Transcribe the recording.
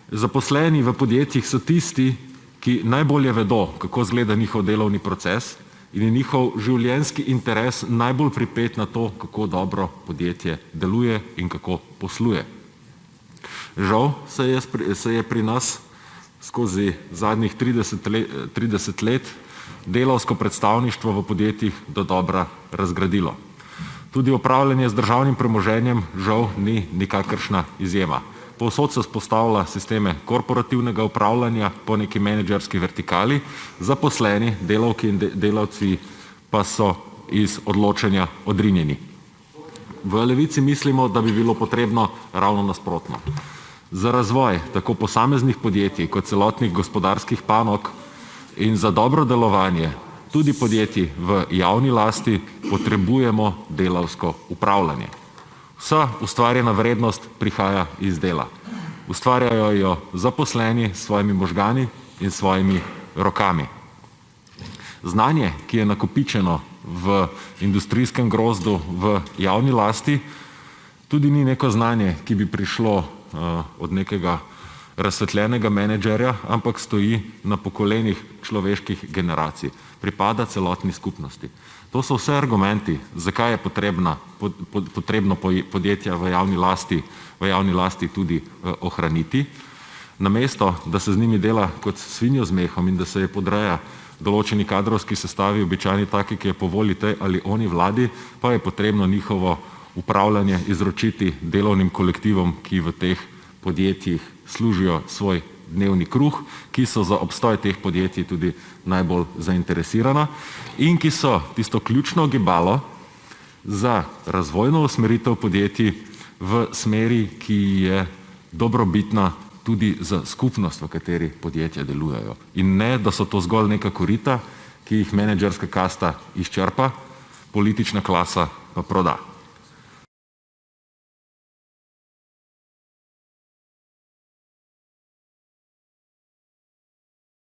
Zaposleni v podjetjih so tisti, ki najbolje vedo, kako izgleda njihov delovni proces in je njihov življenjski interes najbolj pripet na to, kako dobro podjetje deluje in kako posluje. Žal se je pri nas skozi zadnjih 30 let delavsko predstavništvo v podjetjih dodobra razgradilo. Tudi upravljanje z državnim premoženjem žal ni nikakršna izjema. Povsod se vzpostavlja sisteme korporativnega upravljanja po neki menedžerski vertikali, zaposleni, delavke in delavci pa so iz odločanja odrinjeni. V Levici mislimo, da bi bilo potrebno ravno nasprotno. Za razvoj tako posameznih podjetij kot celotnih gospodarskih panog in za dobro delovanje tudi podjetij v javni lasti potrebujemo delavsko upravljanje. Vsa ustvarjena vrednost prihaja iz dela. Ustvarjajo jo zaposleni s svojimi možgani in svojimi rokami. Znanje, ki je nakopičeno v industrijskem grozdu v javni lasti, tudi ni neko znanje, ki bi prišlo od nekega razsvetljenega menedžerja, ampak stoji na pokolenih človeških generacij. Pripada celotni skupnosti. To so vse argumenti, zakaj je potrebno podjetja v javni lasti tudi ohraniti, namesto da se z njimi dela kot svinjo z mehom in da se je podreja določeni kadrovski sestavi, običajni taki, ki je po volji tej ali oni vladi, pa je potrebno njihovo upravljanje izročiti delovnim kolektivom, ki v teh podjetjih služijo svoj dnevni kruh, ki so za obstoj teh podjetij tudi najbolj zainteresirana in ki so tisto ključno gibalo za razvojno usmeritev podjetij v smeri, ki je dobrobitna tudi za skupnost, v kateri podjetja delujejo. In ne, da so to zgolj neka korita, ki jih menedžerska kasta izčrpa, politična klasa pa proda.